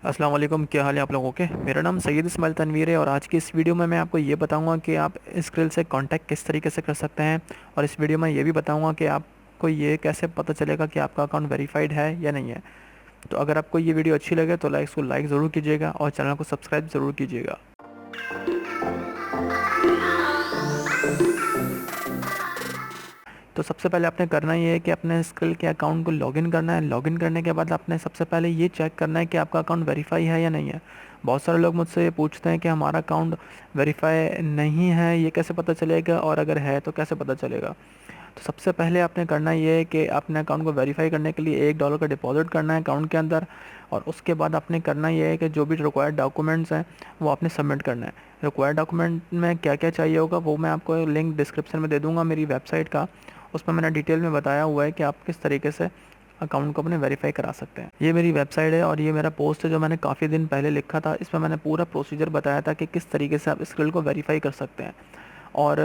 अस्सलाम वालेकुम। क्या हाल है आप लोगों के। मेरा नाम सैयद इस्माइल तनवीर है और आज की इस वीडियो में मैं आपको ये बताऊंगा कि आप स्क्रिल से कांटेक्ट किस तरीके से कर सकते हैं। और इस वीडियो में ये भी बताऊंगा कि आपको ये कैसे पता चलेगा कि आपका अकाउंट वेरीफाइड है या नहीं है। तो अगर आपको ये वीडियो अच्छी लगे तो इसको लाइक ज़रूर कीजिएगा और चैनल को सब्सक्राइब ज़रूर कीजिएगा। तो सबसे पहले आपने करना ये है कि अपने स्क्रिल के अकाउंट को लॉगिन करना है। लॉगिन करने के बाद आपने सबसे पहले ये चेक करना है कि आपका अकाउंट वेरीफाई है या नहीं है। बहुत सारे लोग मुझसे ये पूछते हैं कि हमारा अकाउंट वेरीफाई नहीं है, ये कैसे पता चलेगा, और अगर है तो कैसे पता चलेगा। तो सबसे पहले आपने करना ये है कि अपने अकाउंट को वेरीफाई करने के लिए $1 का डिपॉजिट करना है अकाउंट के अंदर। और उसके बाद आपने करना ये है कि जो भी रिक्वायर्ड डॉक्यूमेंट्स हैं वो आपने सबमिट करना है। रिक्वायर्ड डॉक्यूमेंट में क्या क्या चाहिए होगा वो मैं आपको लिंक डिस्क्रिप्शन में दे दूँगा मेरी वेबसाइट का। उसमें मैंने डिटेल में बताया हुआ है कि आप किस तरीके से अकाउंट को अपने वेरीफाई करा सकते हैं। ये मेरी वेबसाइट है और ये मेरा पोस्ट है जो मैंने काफ़ी दिन पहले लिखा था। इसमें मैंने पूरा प्रोसीजर बताया था कि किस तरीके से आप स्किल को वेरीफाई कर सकते हैं और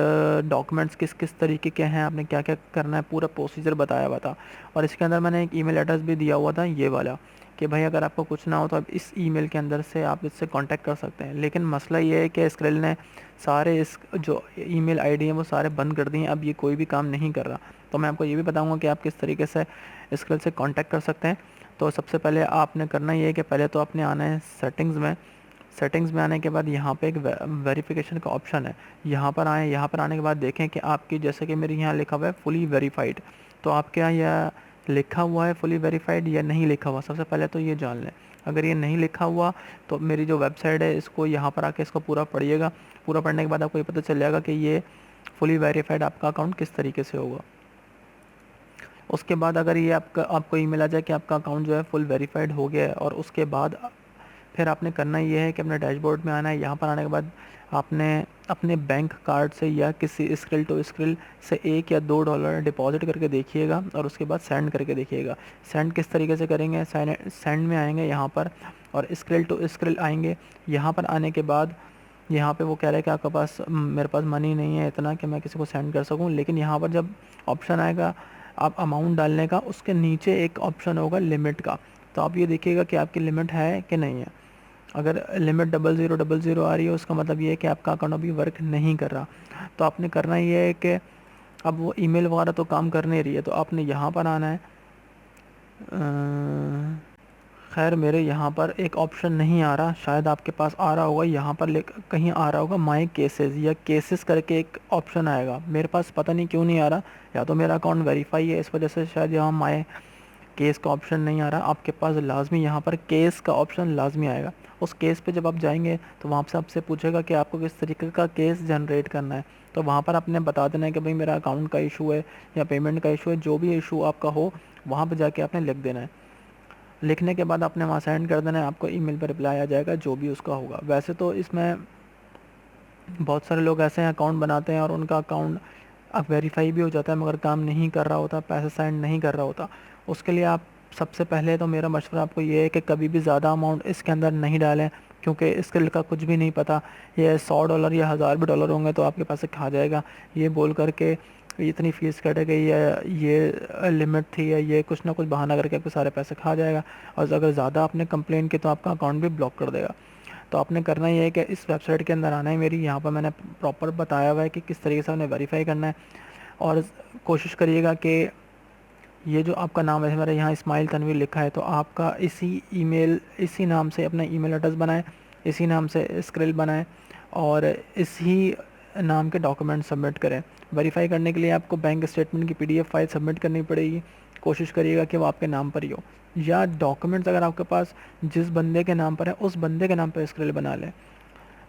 डॉक्यूमेंट्स किस किस तरीके के हैं, आपने क्या क्या करना है, पूरा प्रोसीजर बताया हुआ था। और इसके अंदर मैंने एक ईमेल एड्रेस भी दिया हुआ था, ये वाला, कि भाई अगर आपको कुछ ना हो तो आप इस ईमेल के अंदर से आप इससे कांटेक्ट कर सकते हैं। लेकिन मसला ये है कि स्क्रिल ने सारे इस जो ईमेल आईडी हैं वो सारे बंद कर दिए हैं, अब ये कोई भी काम नहीं कर रहा। तो मैं आपको ये भी बताऊंगा कि आप किस तरीके से स्क्रिल से कांटेक्ट कर सकते हैं। तो सबसे पहले आपने करना ये है कि पहले तो आपने आना है सेटिंग्स में। सेटिंग्स में आने के बाद यहाँ पे एक वेरिफिकेशन का ऑप्शन है, यहाँ पर आएँ। यहाँ पर आने के बाद देखें कि आपकी, जैसे कि मेरे यहाँ लिखा हुआ है फुली वेरीफाइड, तो आपके यहाँ यह लिखा हुआ है फुली वेरीफाइड या नहीं लिखा हुआ। सबसे पहले तो ये जान लें। अगर ये नहीं लिखा हुआ तो मेरी जो वेबसाइट है इसको यहाँ पर आके इसको पूरा पढ़िएगा। पूरा पढ़ने के बाद आपको ये पता चल जाएगा कि ये फुली वेरीफाइड आपका अकाउंट किस तरीके से होगा। उसके बाद अगर ये आपको ईमेल आ जाए कि आपका अकाउंट जो है फुल वेरीफाइड हो गया है, और उसके बाद फिर आपने करना ये है कि अपने डैशबोर्ड में आना है। यहाँ पर आने के बाद आपने अपने बैंक कार्ड से या किसी स्क्रिल टू स्क्रिल से $1 या $2 डिपॉजिट करके देखिएगा और उसके बाद सेंड करके देखिएगा। सेंड किस तरीके से करेंगे, सेंड में आएंगे यहाँ पर और स्क्रिल टू स्क्रिल आएंगे। यहाँ पर आने के बाद यहाँ पे वो कह रहा है कि आपके पास, मेरे पास मनी नहीं है इतना कि मैं किसी को सेंड कर सकूँ। लेकिन यहाँ पर जब ऑप्शन आएगा आप अमाउंट डालने का, उसके नीचे एक ऑप्शन होगा लिमिट का। तो आप ये देखिएगा कि आपकी लिमिट है कि नहीं है। अगर लिमिट 0000 आ रही है उसका मतलब ये है कि आपका अकाउंट अभी वर्क नहीं कर रहा। तो आपने करना ये है कि अब वो ईमेल वगैरह तो काम कर नहीं रही है, तो आपने यहाँ पर आना है। खैर मेरे यहाँ पर एक ऑप्शन नहीं आ रहा, शायद आपके पास आ रहा होगा। यहाँ पर कहीं आ रहा होगा माई केसेस या केसेस करके एक ऑप्शन आएगा। मेरे पास पता नहीं क्यों नहीं आ रहा, या तो मेरा अकाउंट वेरीफाई है इस वजह से शायद यहाँ माई केस का ऑप्शन नहीं आ रहा। आपके पास लाजमी यहाँ पर केस का ऑप्शन लाजमी आएगा। उस केस पे जब आप जाएंगे तो वहाँ से आपसे पूछेगा कि आपको किस तरीके का केस जनरेट करना है। तो वहाँ पर आपने बता देना है कि भाई मेरा अकाउंट का इशू है या पेमेंट का इशू है, जो भी इशू आपका हो वहाँ पर जाके आपने लिख देना है। लिखने के बाद आपने वहाँ सेंड कर देना है, आपको ईमेल पर रिप्लाई आ जाएगा जो भी उसका होगा। वैसे तो इसमें बहुत सारे लोग ऐसे हैं अकाउंट बनाते हैं और उनका अकाउंट अब वेरीफाई भी हो जाता है मगर काम नहीं कर रहा होता, पैसा सेंड नहीं कर रहा होता। उसके लिए आप सबसे पहले तो मेरा मशवरा आपको ये है कि कभी भी ज़्यादा अमाउंट इसके अंदर नहीं डालें, क्योंकि इसके का कुछ भी नहीं पता। ये $100 या 1000 भी डॉलर होंगे तो आपके पास से खा जाएगा, ये बोल करके इतनी फ़ीस कट गई या ये लिमिट थी या ये कुछ ना कुछ बहाना करके आपके सारे पैसे खा जाएगा। और अगर ज़्यादा आपने कंप्लेन की तो आपका अकाउंट भी ब्लॉक कर देगा। तो आपने करना ये है कि इस वेबसाइट के अंदर आना है मेरी, यहाँ पर मैंने प्रॉपर बताया हुआ है कि किस तरीके से आपने वेरीफाई करना है। और कोशिश करिएगा कि ये जो आपका नाम है, मेरा यहाँ इस्माइल तनवीर लिखा है, तो आपका इसी नाम से अपना ईमेल एड्रेस बनाएं, इसी नाम से स्क्रिल बनाएं और इसी नाम के डॉक्यूमेंट सबमिट करें। वेरीफाई करने के लिए आपको बैंक स्टेटमेंट की PDF फाइल सबमिट करनी पड़ेगी। कोशिश करिएगा कि वो आपके नाम पर ही हो, या डॉक्यूमेंट्स अगर आपके पास जिस बंदे के नाम पर है उस बंदे के नाम पर स्क्रिल बना लें।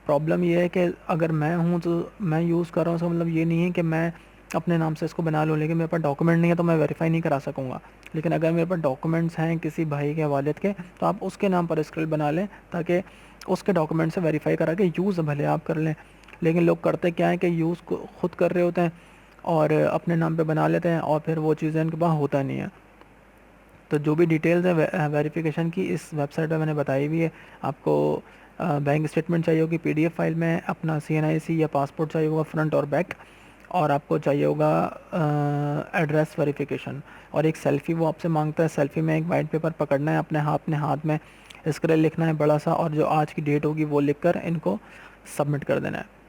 प्रॉब्लम ये है कि अगर मैं हूँ तो मैं यूज़ कर रहा हूँ, इसका मतलब ये नहीं है कि मैं अपने नाम से इसको बना लूँ, लेकिन मेरे पास डॉक्यूमेंट नहीं है तो मैं वेरीफाई नहीं करा सकूँगा। लेकिन अगर मेरे पास डॉक्यूमेंट्स हैं किसी भाई के, वालिद के, तो आप उसके नाम पर स्क्रिल बना लें ताकि उसके डॉक्यूमेंट से वेरीफाई करा के यूज़ भले आप कर लें। लेकिन लोग करते क्या है कि यूज़ को खुद कर रहे होते हैं और अपने नाम पे बना लेते हैं और फिर वो चीज़ें उनके पास होता नहीं है। तो जो भी डिटेल्स है वेरिफिकेशन की इस वेबसाइट पे मैंने बताई हुई है। आपको बैंक स्टेटमेंट चाहिए होगी PDF फाइल में, अपना CNIC या पासपोर्ट चाहिए होगा फ्रंट और बैक, और आपको चाहिए होगा एड्रेस वेरिफिकेशन और एक सेल्फ़ी वो आपसे मांगता है। सेल्फ़ी में एक वाइट पेपर पकड़ना है अपने हाथ में, इसके लिए लिखना है बड़ा सा, और जो आज की डेट होगी वो लिखकर इनको सबमिट कर देना है।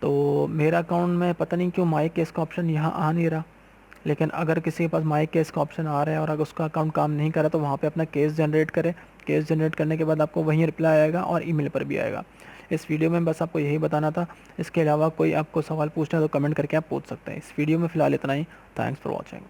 तो मेरा अकाउंट में पता नहीं क्यों माई केस का ऑप्शन यहाँ आ नहीं रहा, लेकिन अगर किसी के पास माई केस का ऑप्शन आ रहा है और अगर उसका अकाउंट काम नहीं कर रहा तो वहाँ पे अपना केस जनरेट करें। केस जनरेट करने के बाद आपको वहीं रिप्लाई आएगा और ईमेल पर भी आएगा। इस वीडियो में बस आपको यही बताना था। इसके अलावा कोई आपको सवाल पूछना है तो कमेंट करके आप पूछ सकते हैं। इस वीडियो में फ़िलहाल इतना ही। Thanks for watching.